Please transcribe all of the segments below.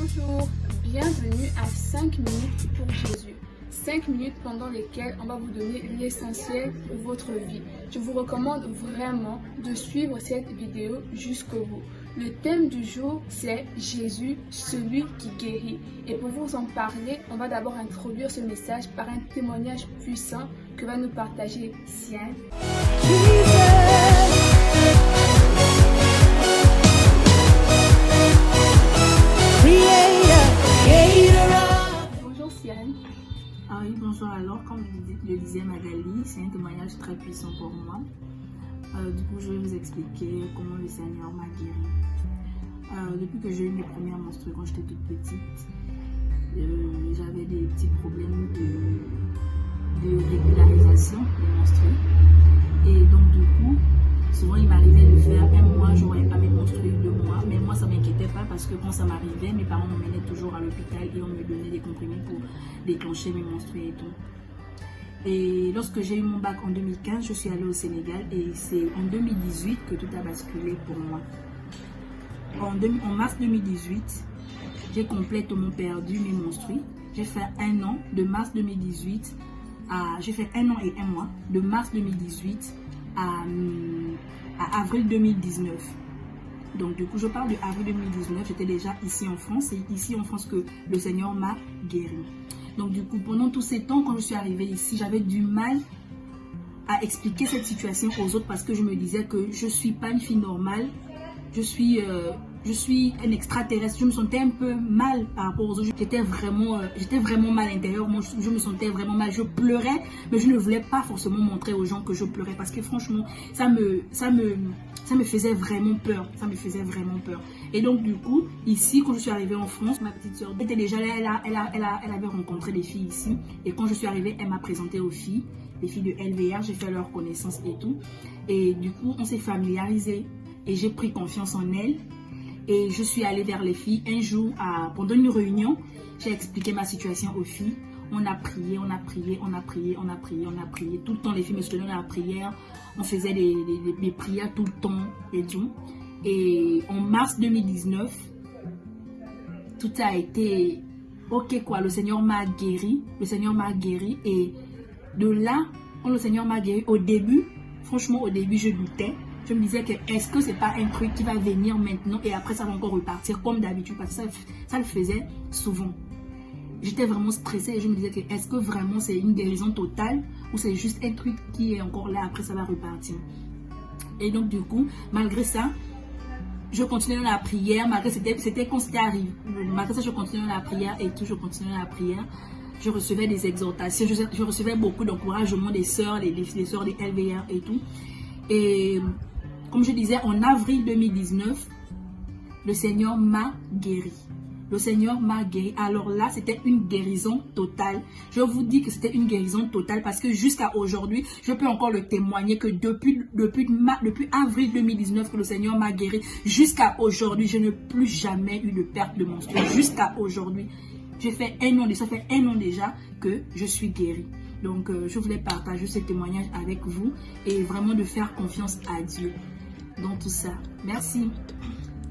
Bonjour, bienvenue à 5 minutes pour Jésus. 5 minutes pendant lesquelles on va vous donner l'essentiel pour votre vie. Je vous recommande vraiment de suivre cette vidéo jusqu'au bout. Le thème du jour, c'est Jésus, celui qui guérit. Et pour vous en parler, on va d'abord introduire ce message par un témoignage puissant que va nous partager Sian. Bonjour Sian. Ah oui, bonjour. Alors, comme le disait Magali, c'est un témoignage très puissant pour moi. Du coup, je vais vous expliquer comment le Seigneur m'a guéri. Depuis que j'ai eu mes premières menstrues quand j'étais toute petite, j'avais des petits problèmes de régularisation des menstrues. Et donc, du coup, souvent il m'arrivait de faire un mois, je voyais pas mes menstrues, 2 mois. Mais moi, ça ne m'inquiétait pas parce que quand ça m'arrivait, mes parents m'emmenaient toujours à l'hôpital et on me donnait des comprimés pour déclencher mes menstrues et tout. Et lorsque j'ai eu mon bac en 2015, je suis allée au Sénégal et c'est en 2018 que tout a basculé pour moi. En mars 2018, j'ai complètement perdu mes menstrues. J'ai fait 1 an de mars 2018 à... J'ai fait 1 an et 1 mois de mars 2018 à avril 2019. Donc du coup, je parle de avril 2019. J'étais déjà ici en France. C'est ici en France que le Seigneur m'a guéri. Donc du coup, pendant tous ces temps, quand je suis arrivée ici, j'avais du mal à expliquer cette situation aux autres parce que je me disais que je ne suis pas une fille normale. Je suis un extraterrestre. Je me sentais un peu mal par rapport aux autres. J'étais vraiment mal à l'intérieur. Moi, je me sentais vraiment mal. Je pleurais, mais je ne voulais pas forcément montrer aux gens que je pleurais parce que franchement, ça me faisait vraiment peur. Ça me faisait vraiment peur. Et donc, du coup, ici, quand je suis arrivée en France, ma petite soeur était déjà là. Elle avait rencontré des filles ici. Et quand je suis arrivée, elle m'a présenté aux filles, les filles de LVR. J'ai fait leur connaissance et tout. Et du coup, on s'est familiarisé. Et j'ai pris confiance en elle. Et je suis allée vers les filles. Un jour, pendant une réunion, j'ai expliqué ma situation aux filles. On a prié. Tout le temps, les filles me soutenaient dans la prière. On faisait des prières tout le temps et tout. Et en mars 2019, tout a été ok quoi. Le Seigneur m'a guéri. Et de là, quand le Seigneur m'a guéri, franchement, au début, je doutais. Je me disais que est-ce que c'est pas un truc qui va venir maintenant et après ça va encore repartir comme d'habitude parce que ça le faisait souvent. J'étais vraiment stressée et je me disais que est-ce que vraiment c'est une guérison totale ou c'est juste un truc qui est encore là, après ça va repartir. Et donc du coup, malgré ça, je continuais dans la prière, malgré c'était quand c'était arrivé. Malgré ça, je continuais dans la prière et tout, je continuais dans la prière. Je recevais des exhortations, je recevais beaucoup d'encouragement des sœurs, les sœurs des LVR et tout. Et comme je disais, en avril 2019, le Seigneur m'a guéri. Le Seigneur m'a guéri. Alors là, c'était une guérison totale. Je vous dis que c'était une guérison totale parce que jusqu'à aujourd'hui, je peux encore le témoigner que depuis avril 2019 que le Seigneur m'a guéri, jusqu'à aujourd'hui, je n'ai plus jamais eu de perte de menstrues. Jusqu'à aujourd'hui. Ça fait 1 an déjà que je suis guérie. Donc, je voulais partager ce témoignage avec vous et vraiment de faire confiance à Dieu dans tout ça. Merci.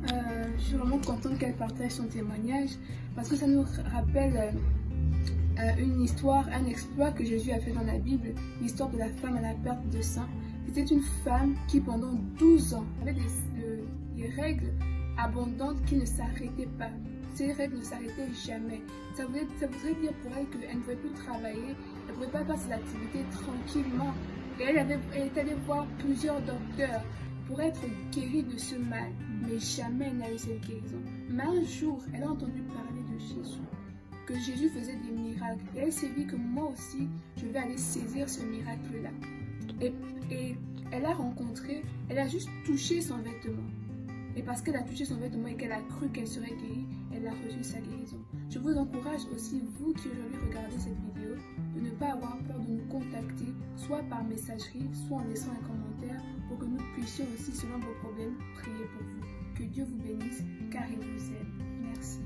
Je suis vraiment contente qu'elle partage son témoignage parce que ça nous rappelle une histoire, un exploit que Jésus a fait dans la Bible, l'histoire de la femme à la perte de sang. C'était une femme qui pendant 12 ans avait des règles abondantes qui ne s'arrêtaient pas. Ces règles ne s'arrêtaient jamais. Ça voudrait dire pour elle qu'elle ne pouvait plus travailler, elle ne pouvait pas faire ses activités tranquillement. Et elle est allée voir plusieurs docteurs pour être guérie de ce mal. Mais jamais elle n'a eu cette guérison. Mais un jour, elle a entendu parler de Jésus. Que Jésus faisait des miracles. Et elle s'est dit que moi aussi, je vais aller saisir ce miracle-là. Et elle a juste touché son vêtement. Et parce qu'elle a touché son vêtement et qu'elle a cru qu'elle serait guérie, elle a reçu sa guérison. Je vous encourage aussi, vous qui aujourd'hui regardez cette vidéo, de ne pas avoir peur de nous contacter, soit par messagerie, soit en laissant un commentaire, pour que nous puissions aussi, selon vos problèmes, prier pour vous. Que Dieu vous bénisse, car il vous aime. Merci.